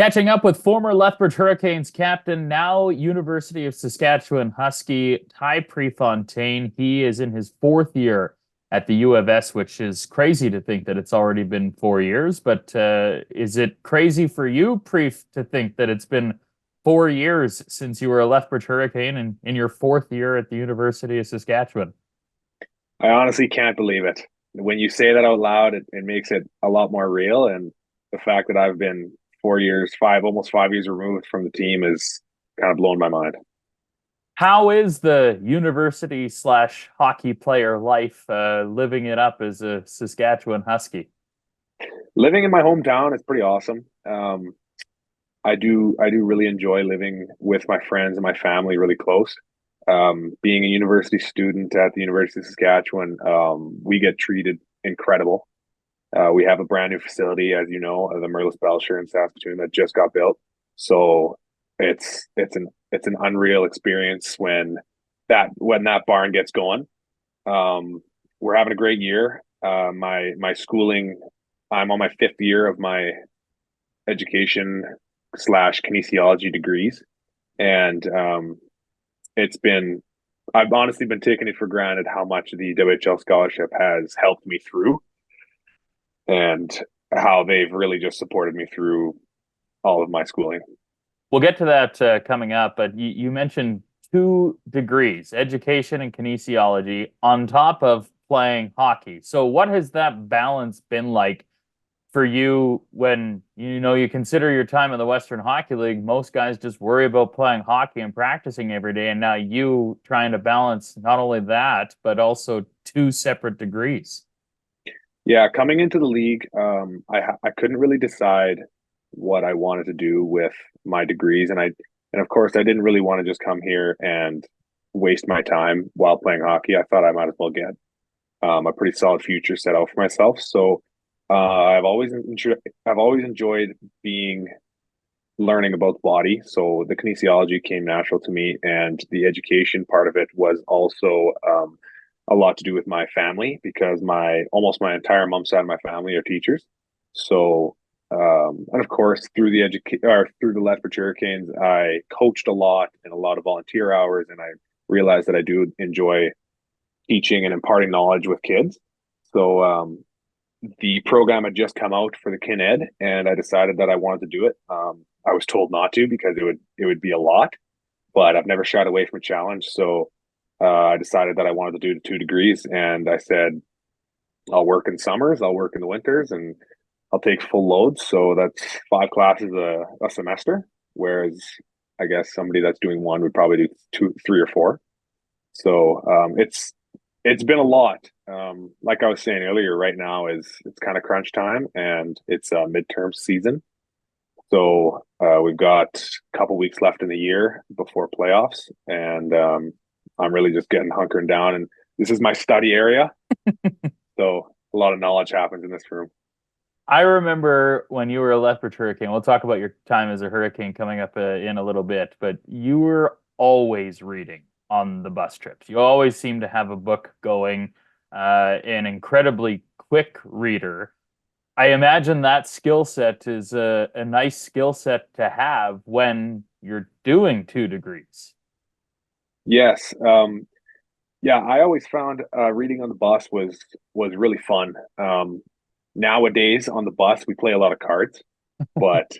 Catching up with former Lethbridge Hurricanes captain, now University of Saskatchewan Husky, Ty Prefontaine. He is in his fourth year at the U of S, which is crazy to think that it's already been 4 years. But is it crazy for you, Pref, to think that it's been 4 years since you were a Lethbridge Hurricane and in your fourth year at the University of Saskatchewan? I honestly can't believe it. When you say that out loud, it makes it a lot more real. And the fact that I've been 4 years, almost 5 years removed from the team is kind of blown my mind. How is the university slash hockey player life living it up as a Saskatchewan Husky? Living in my hometown is pretty awesome. I do really enjoy living with my friends and my family really close. Being a university student at the University of Saskatchewan, we get treated incredible. We have a brand new facility, as you know, the Merlis Belcher in Saskatoon that just got built. So it's an unreal experience when that barn gets going. We're having a great year. My schooling, I'm on my fifth year of my education slash kinesiology degrees, and it's been I've honestly been taking it for granted how much the WHL scholarship has helped me through and how they've really just supported me through all of my schooling. We'll get to that coming up, but you mentioned 2 degrees, education and kinesiology, on top of playing hockey. So, what has that balance been like for you when you consider your time in the Western Hockey League? Most guys just worry about playing hockey and practicing every day, and now you trying to balance not only that but also 2 separate degrees. Yeah, coming into the league, I couldn't really decide what I wanted to do with my degrees, and of course I didn't really want to just come here and waste my time while playing hockey. I thought I might as well get a pretty solid future set out for myself. So I've always enjoyed being learning about the body. So the kinesiology came natural to me, and the education part of it was also a lot to do with my family because my almost my entire mom's side of my family are teachers. So and of course through the Lethbridge Hurricanes, I coached a lot and a lot of volunteer hours, and I realized that I do enjoy teaching and imparting knowledge with kids. So the program had just come out for the kin ed, and I decided that I wanted to do it. I was told not to because it would be a lot, but I've never shied away from a challenge. So I decided that I wanted to do the 2 degrees, and I said I'll work in summers, I'll work in the winters, and I'll take full loads. So that's 5 classes a semester, whereas I guess somebody that's doing one would probably do two, 3 or 4. So it's been a lot. Like I was saying earlier, right now it's kind of crunch time, and it's midterm season. So we've got a couple weeks left in the year before playoffs, and I'm really just getting hunkering down. And this is my study area, so a lot of knowledge happens in this room. I remember when you were a Lethbridge Hurricane. We'll talk about your time as a Hurricane coming up in a little bit, but you were always reading on the bus trips. You always seem to have a book going, an incredibly quick reader. I imagine that skill set is a nice skill set to have when you're doing 2 degrees. Yes, yeah, I always found reading on the bus was really fun. Nowadays on the bus we play a lot of cards, but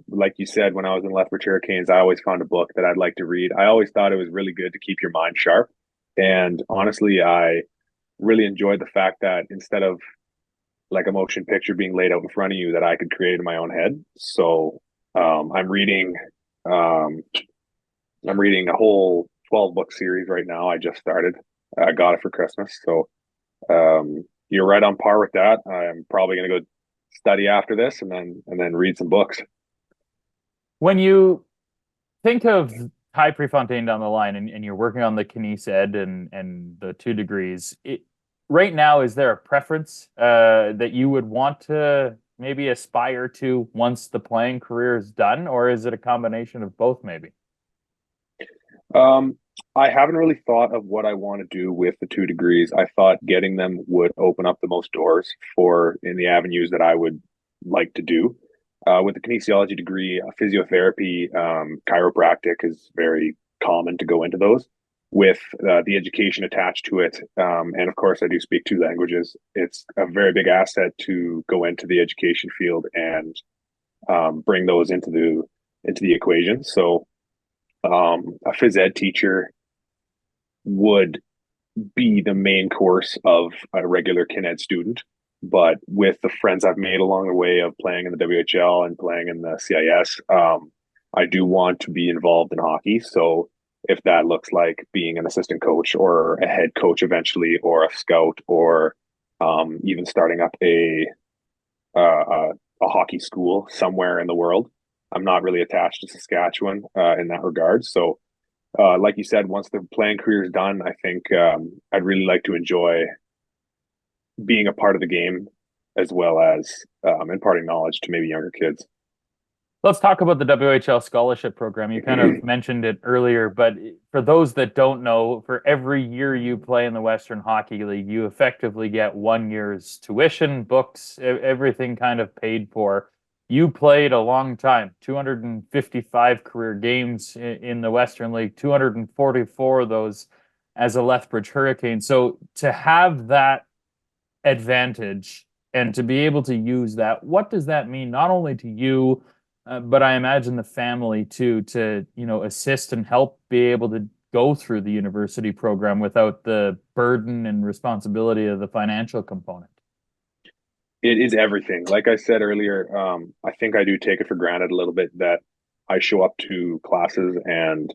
like you said, when I was in Lethbridge Hurricanes, I always found a book that I'd like to read. I always thought it was really good to keep your mind sharp, and honestly, I really enjoyed the fact that instead of like a motion picture being laid out in front of you, that I could create in my own head. So I'm reading um, I'm reading a whole 12 book series right now. I just started. I got it for Christmas. So you're right on par with that. I'm probably gonna go study after this and then read some books. When you think of Ty Prefontaine down the line and you're working on the Kines Ed and the 2 degrees, right now, is there a preference that you would want to maybe aspire to once the playing career is done, or is it a combination of both, maybe? Um, I haven't really thought of what I want to do with the 2 degrees. I thought getting them would open up the most doors for in the avenues that I would like to do. With the kinesiology degree, physiotherapy, chiropractic is very common to go into those. With the education attached to it, and of course, I do speak two languages. It's a very big asset to go into the education field and bring those into the equation. So, a phys ed teacher would be the main course of a regular kin ed student. But with the friends I've made along the way of playing in the WHL and playing in the CIS, I do want to be involved in hockey. So if that looks like being an assistant coach or a head coach eventually, or a scout, or even starting up a hockey school somewhere in the world, I'm not really attached to Saskatchewan in that regard. So like you said, once the playing career is done, I think I'd really like to enjoy being a part of the game as well as imparting knowledge to maybe younger kids. Let's talk about the WHL Scholarship program. You kind of mentioned it earlier, but for those that don't know, for every year you play in the Western Hockey League, you effectively get 1 year's tuition, books, everything kind of paid for. You played a long time, 255 career games in the Western League, 244 of those as a Lethbridge Hurricane. So to have that advantage and to be able to use that, what does that mean not only to you, but I imagine the family too, to assist and help be able to go through the university program without the burden and responsibility of the financial component? It is everything. Like I said earlier, I think I do take it for granted a little bit that I show up to classes and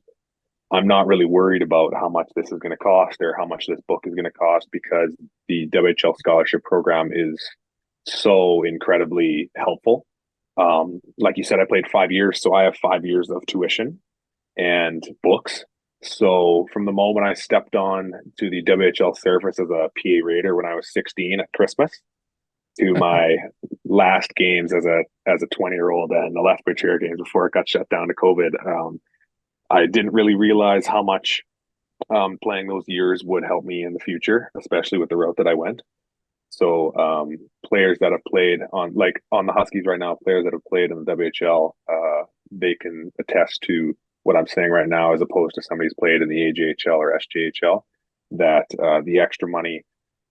I'm not really worried about how much this is going to cost or how much this book is going to cost, because the WHL scholarship program is so incredibly helpful. Like you said, I played 5 years, so I have 5 years of tuition and books. So from the moment I stepped on to the WHL surface as a PA Raider when I was 16 at Christmas to my last games as a 20-year-old and the Lethbridge Hurricanes before it got shut down to COVID, I didn't really realize how much playing those years would help me in the future, especially with the route that I went. So players that have played on the Huskies right now, players that have played in the WHL, they can attest to what I'm saying right now, as opposed to somebody who's played in the AJHL or SJHL, that the extra money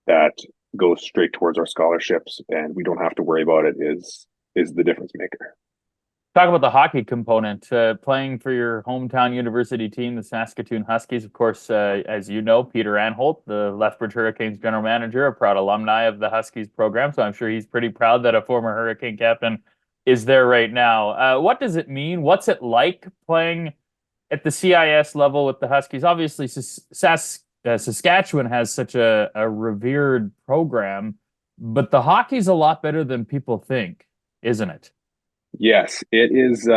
that goes straight towards our scholarships and we don't have to worry about it is the difference maker. Talk about the hockey component, playing for your hometown university team, the Saskatoon Huskies. Of course, as you know, Peter Anholt, the Lethbridge Hurricanes general manager, a proud alumni of the Huskies program. So I'm sure he's pretty proud that a former Hurricane captain is there right now. What does it mean? What's it like playing at the CIS level with the Huskies? Obviously, Saskatchewan has such a revered program, but the hockey's a lot better than people think, isn't it? Yes, it is.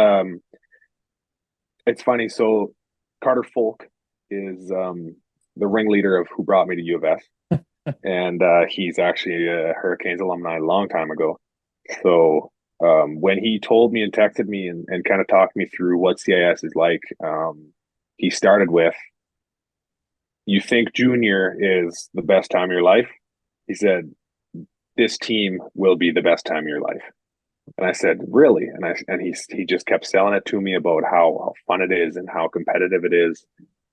It's funny. So Carter Folk is the ringleader of who brought me to U of S, and he's actually a Hurricanes alumni a long time ago. So when he told me and texted me and kind of talked me through what CIS is like, he started with, "You think junior is the best time of your life?" He said, "This team will be the best time of your life." And I said, "Really?" And he just kept selling it to me about how fun it is and how competitive it is,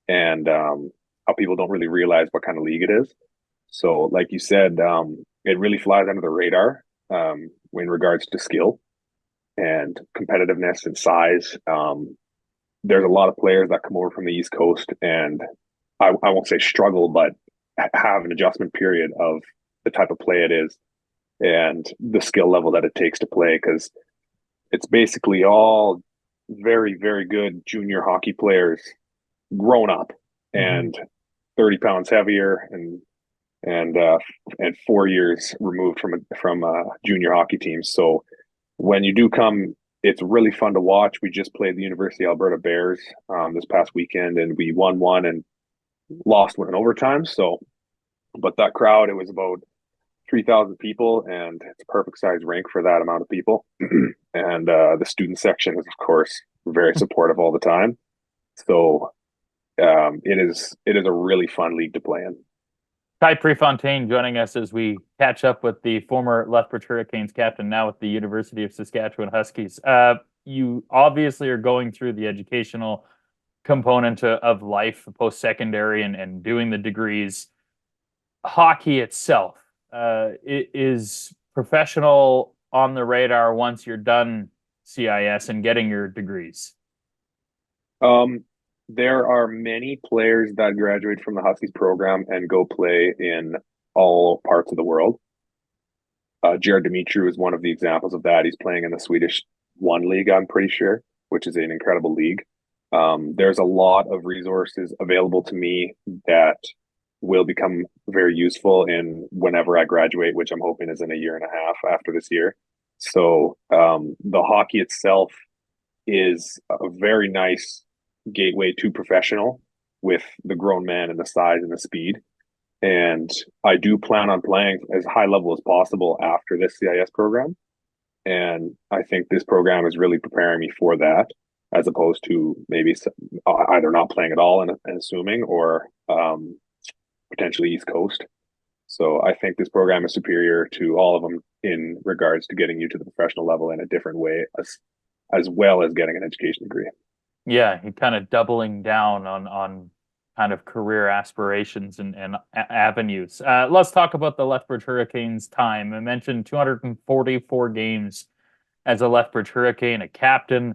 and how people don't really realize what kind of league it is. So, like you said, it really flies under the radar in regards to skill and competitiveness and size. There's a lot of players that come over from the East Coast and I won't say struggle, but have an adjustment period of the type of play it is and the skill level that it takes to play, because it's basically all very, very good junior hockey players grown up and 30 pounds heavier and 4 years removed from junior hockey teams. So when you do come, it's really fun to watch. We just played the University of Alberta Bears this past weekend, and we won one and lost one in overtime. So, but that crowd, it was about 3,000 people, and it's a perfect size rink for that amount of people. And the student section is, of course, very supportive all the time. So it is a really fun league to play in. Ty Prefontaine joining us as we catch up with the former Lethbridge Hurricanes captain, now with the University of Saskatchewan Huskies. You obviously are going through the educational component of life, post-secondary, and doing the degrees. Hockey itself, it is professional on the radar once you're done CIS and getting your degrees. Um, there are many players that graduate from the Huskies program and go play in all parts of the world. Jared Dimitru is one of the examples of that. He's playing in the Swedish One League, I'm pretty sure, which is an incredible league. There's a lot of resources available to me that will become very useful in whenever I graduate, which I'm hoping is in a year and a half after this year. So the hockey itself is a very nice gateway to professional with the grown man and the size and the speed. And I do plan on playing as high level as possible after this CIS program. And I think this program is really preparing me for that, as opposed to maybe either not playing at all and assuming, or potentially East Coast. So I think this program is superior to all of them in regards to getting you to the professional level in a different way, as well as getting an education degree. Yeah, he kind of doubling down on kind of career aspirations and avenues. Let's talk about the Lethbridge Hurricanes time. I mentioned 244 games as a Lethbridge Hurricane, a captain,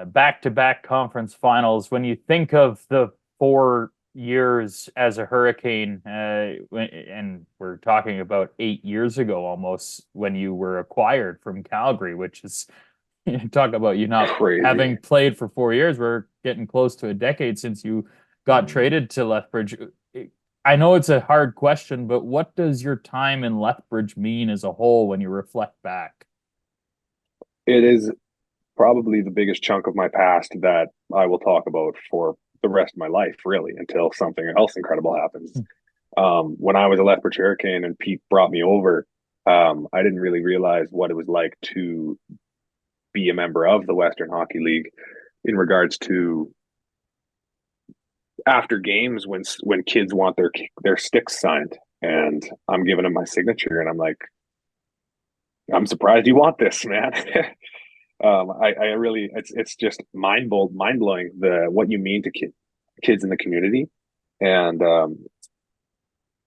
back-to-back conference finals. When you think of the 4 years as a Hurricane, and we're talking about 8 years ago almost, when you were acquired from Calgary, which is, talk about you not Crazy. having played for 4 years. We're getting close to a decade since you got traded to Lethbridge. I know it's a hard question, but what does your time in Lethbridge mean as a whole when you reflect back? It is probably the biggest chunk of my past that I will talk about for the rest of my life, really, until something else incredible happens. When I was a Lethbridge Hurricane and Pete brought me over, I didn't really realize what it was like to be a member of the Western Hockey League in regards to after games when kids want their sticks signed, and I'm giving them my signature, and I'm like, I'm surprised you want this, man. I really, it's just mind blowing what you mean to kids in the community, and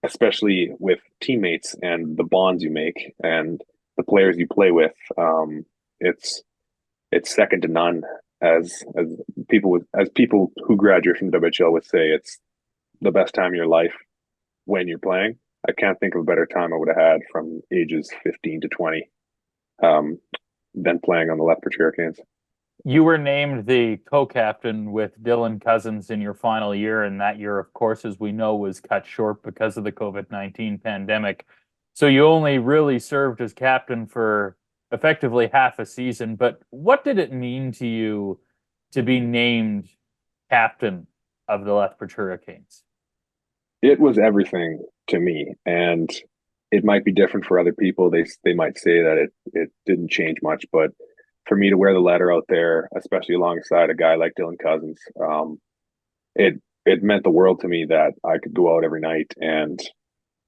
especially with teammates and the bonds you make and the players you play with. It's second to none. As people who graduate from WHL would say, it's the best time of your life when you're playing. I can't think of a better time I would have had from ages 15 to 20 than playing on the Lethbridge Hurricanes. You were named the co-captain with Dylan Cousins in your final year, and that year, of course, as we know, was cut short because of the COVID-19 pandemic. So you only really served as captain for effectively half a season. But what did it mean to you to be named captain of the Lethbridge Hurricanes? It was everything to me, and it might be different for other people. They might say that it didn't change much, but for me to wear the letter out there, especially alongside a guy like Dylan Cousins, it meant the world to me that I could go out every night, and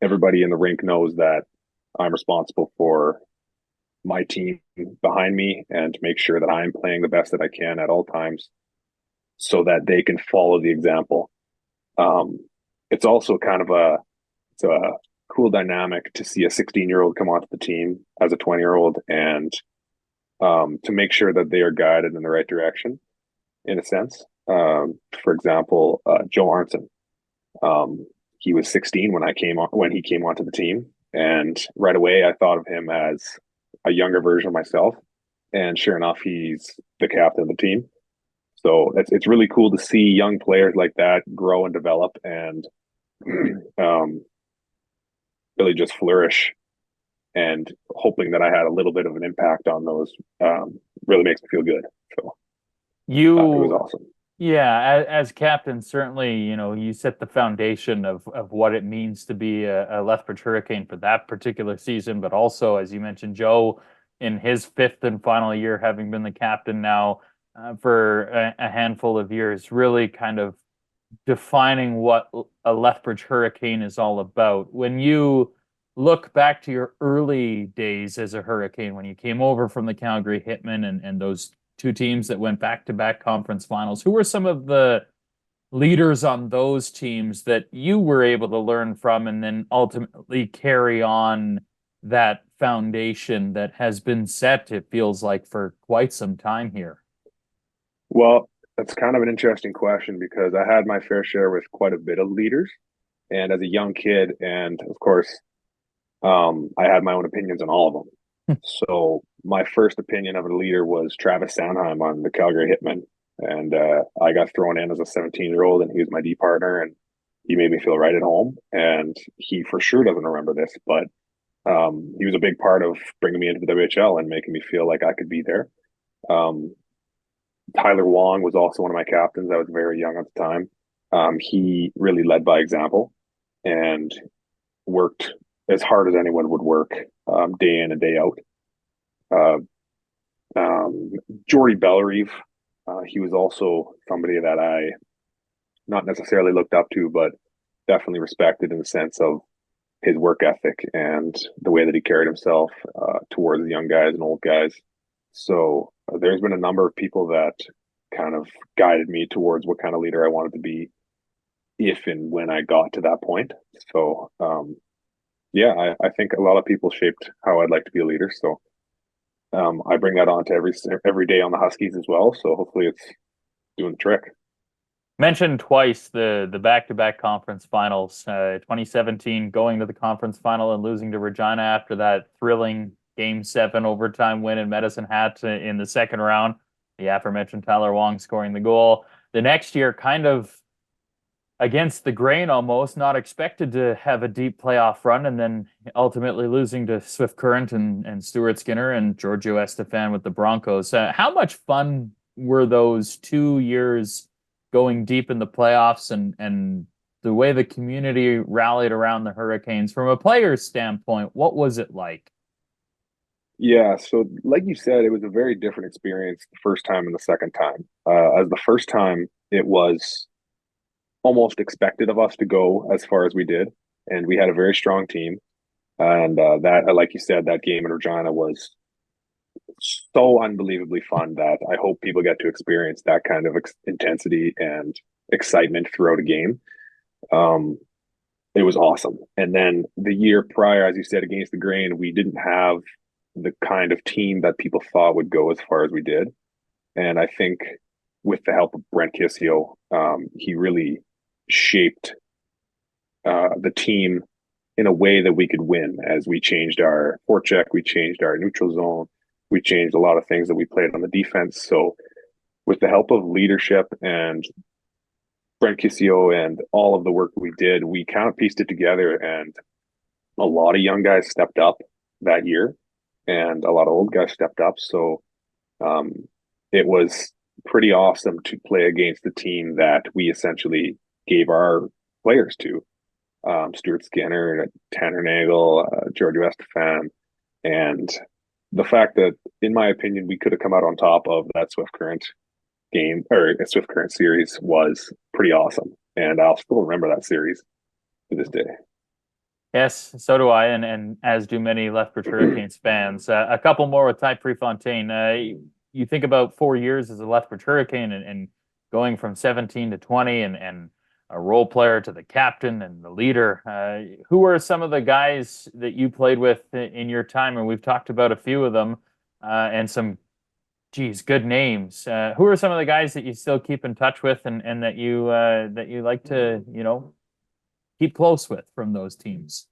everybody in the rink knows that I'm responsible for my team behind me and to make sure that I'm playing the best that I can at all times, so that they can follow the example. It's also kind of a cool dynamic to see a 16-year-old come onto the team as a 20-year-old, and to make sure that they are guided in the right direction, in a sense. For example, Joe Arnson. He was 16 when he came onto the team, and right away I thought of him as a younger version of myself. And sure enough, he's the captain of the team. So it's really cool to see young players like that grow and develop and really just flourish. And hoping that I had a little bit of an impact on those really makes me feel good. So it was awesome. Yeah, as captain, certainly, you set the foundation of what it means to be a Lethbridge Hurricane for that particular season, but also, as you mentioned, Joe, in his fifth and final year, having been the captain now for a handful of years, really kind of defining what a Lethbridge Hurricane is all about. When you look back to your early days as a Hurricane, when you came over from the Calgary Hitmen and those two teams that went back-to-back conference finals, who were some of the leaders on those teams that you were able to learn from and then ultimately carry on that foundation that has been set, it feels like, for quite some time here? Well, that's kind of an interesting question because I had my fair share with quite a bit of leaders, and as a young kid, and of course, I had my own opinions on all of them. So my first opinion of a leader was Travis Sanheim on the Calgary Hitmen, and I got thrown in as a 17-year-old, and he was my D partner, and he made me feel right at home. And he for sure doesn't remember this, but he was a big part of bringing me into the WHL and making me feel like I could be there. Um, Tyler Wong was also one of my captains. I was very young at the time. He really led by example and worked as hard as anyone would work, day in and day out. Uh, Jordy Bellerive, he was also somebody that I not necessarily looked up to, but definitely respected in the sense of his work ethic and the way that he carried himself towards the young guys and old guys. So there's been a number of people that kind of guided me towards what kind of leader I wanted to be if and when I got to that point. So yeah, I think a lot of people shaped how I'd like to be a leader. So I bring that on to every day on the Huskies as well. So hopefully it's doing the trick. Mentioned twice the back-to-back conference finals. 2017 going to the conference final and losing to Regina after that thrilling Game 7 overtime win in Medicine Hat in the second round. The aforementioned Tyler Wong scoring the goal. The next year, kind of against the grain almost, not expected to have a deep playoff run, and then ultimately losing to Swift Current and Stuart Skinner and Giorgio Estefan with the Broncos. How much fun were those 2 years going deep in the playoffs and the way the community rallied around the Hurricanes? From a player's standpoint, what was it like? Yeah, so like you said, it was a very different experience the first time and the second time. As the first time, it was almost expected of us to go as far as we did, and we had a very strong team. And that, like you said, that game in Regina was so unbelievably fun that I hope people get to experience that kind of intensity and excitement throughout a game. Um, it was awesome. And then the year prior, as you said, against the grain, we didn't have the kind of team that people thought would go as far as we did. And I think with the help of Brent Kissio, he really shaped the team in a way that we could win as we changed our forecheck, we changed our neutral zone, we changed a lot of things that we played on the defense. So with the help of leadership and Brent Kissio and all of the work we did, we kind of pieced it together, and a lot of young guys stepped up that year and a lot of old guys stepped up. So um, it was pretty awesome to play against the team that we essentially gave our players to. Stuart Skinner, Tanner Nagel, George Estefan, and the fact that, in my opinion, we could have come out on top of that Swift Current game or Swift Current series was pretty awesome. And I'll still remember that series to this day. Yes, so do I, and as do many Lethbridge Hurricanes fans. A couple more with Ty Prefontaine. You think about 4 years as a Lethbridge Hurricane and going from 17 to 20 and a role player to the captain and the leader. Who are some of the guys that you played with in your time? And we've talked about a few of them and some, geez, good names. Who are some of the guys that you still keep in touch with and that you like to, keep close with from those teams?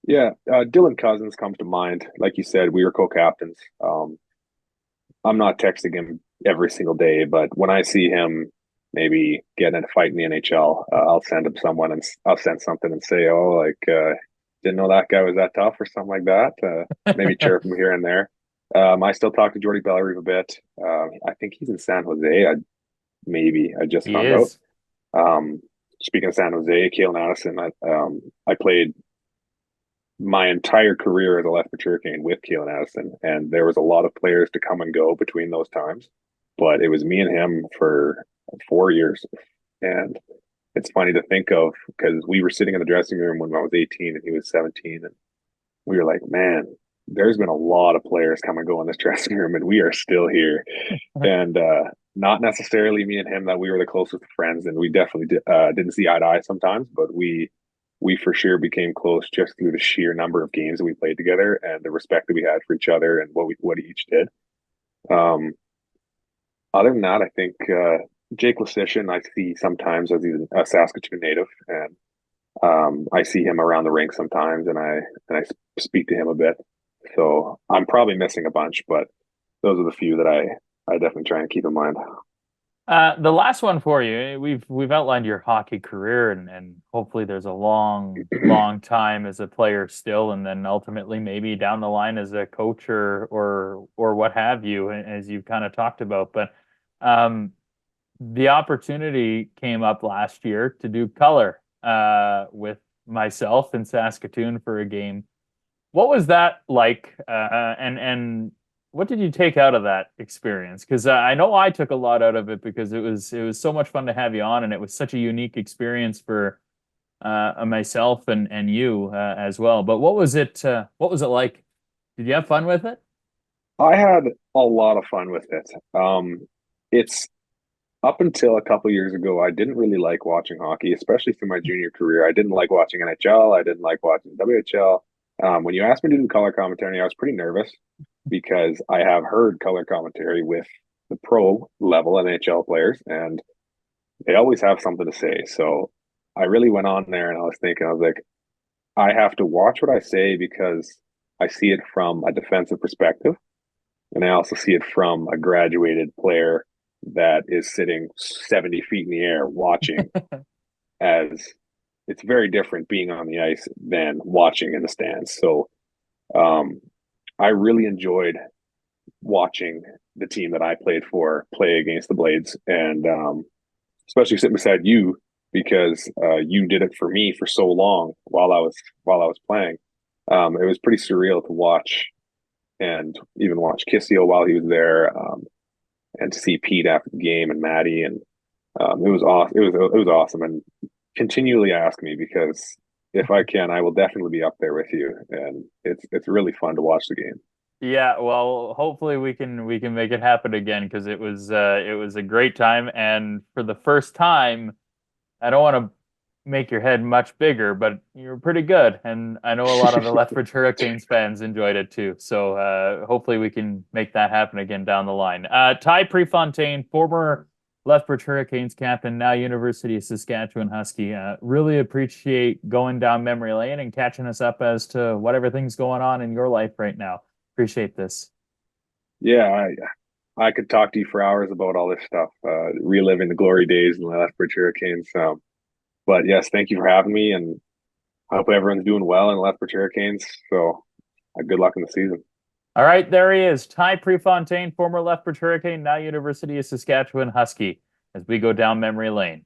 Yeah, Dylan Cousins comes to mind. Like you said, we were co-captains. I'm not texting him every single day, but when I see him maybe get in a fight in the NHL, I'll send him someone and I'll send something and say, "Oh, like didn't know that guy was that tough" or something like that. Maybe chirp him here and there. I still talk to Jordy Bellerive a bit. I think he's in San Jose. I just He found out. is. Speaking of San Jose, Kalen Addison, I played my entire career as a Lethbridge Hurricane with Keelan Addison, and there was a lot of players to come and go between those times, but it was me and him for 4 years, and it's funny to think of because we were sitting in the dressing room when I was 18 and he was 17, and we were like, man, there's been a lot of players come and go in this dressing room, and we are still here. And not necessarily me and him that we were the closest friends, and we definitely didn't see eye to eye sometimes, but we for sure became close just through the sheer number of games that we played together and the respect that we had for each other and what each did. Um, Other than that, I think Jake Lasician I see sometimes as he's a Saskatoon native, and I see him around the rink sometimes, and I speak to him a bit. So I'm probably missing a bunch, but those are the few that I definitely try and keep in mind. The last one for you, we've outlined your hockey career, and hopefully there's a long, long time as a player still, and then ultimately maybe down the line as a coach or what have you, as you've kind of talked about. But um, the opportunity came up last year to do color with myself in Saskatoon for a game. What was that like? And what did you take out of that experience? Because I know I took a lot out of it because it was so much fun to have you on, and it was such a unique experience for myself and you as well. But what was it? What was it like? Did you have fun with it? I had a lot of fun with it. It's up until a couple years ago, I didn't really like watching hockey, especially through my junior career. I didn't like watching NHL. I didn't like watching WHL. When you asked me to do color commentary, I was pretty nervous because I have heard color commentary with the pro level NHL players, and they always have something to say. So I really went on there and I was thinking, I was like, I have to watch what I say because I see it from a defensive perspective. And I also see it from a graduated player that is sitting 70 feet in the air watching, as it's very different being on the ice than watching in the stands. So um, I really enjoyed watching the team that I played for play against the Blades, and especially sitting beside you because you did it for me for so long while I was playing. It was pretty surreal to watch and even watch Kissio while he was there, and to see Pete after the game and Maddie, and it was awesome. It was awesome, and continually ask me because if I can, I will definitely be up there with you, and it's really fun to watch the game. Yeah, well, hopefully we can make it happen again because it was a great time, and for the first time, I don't want to make your head much bigger, but you're pretty good, and I know a lot of the Lethbridge Hurricanes fans enjoyed it too. So hopefully we can make that happen again down the line. Ty Prefontaine, former Lethbridge Hurricanes captain, now University of Saskatchewan Husky. Really appreciate going down memory lane and catching us up as to what everything's going on in your life right now. Appreciate this. Yeah, I could talk to you for hours about all this stuff, reliving the glory days in the Lethbridge Hurricanes. But yes, thank you for having me, and I hope everyone's doing well in the Lethbridge Hurricanes. So good luck in the season. All right, there he is, Ty Prefontaine, former Lethbridge Hurricane, now University of Saskatchewan Husky, as we go down memory lane.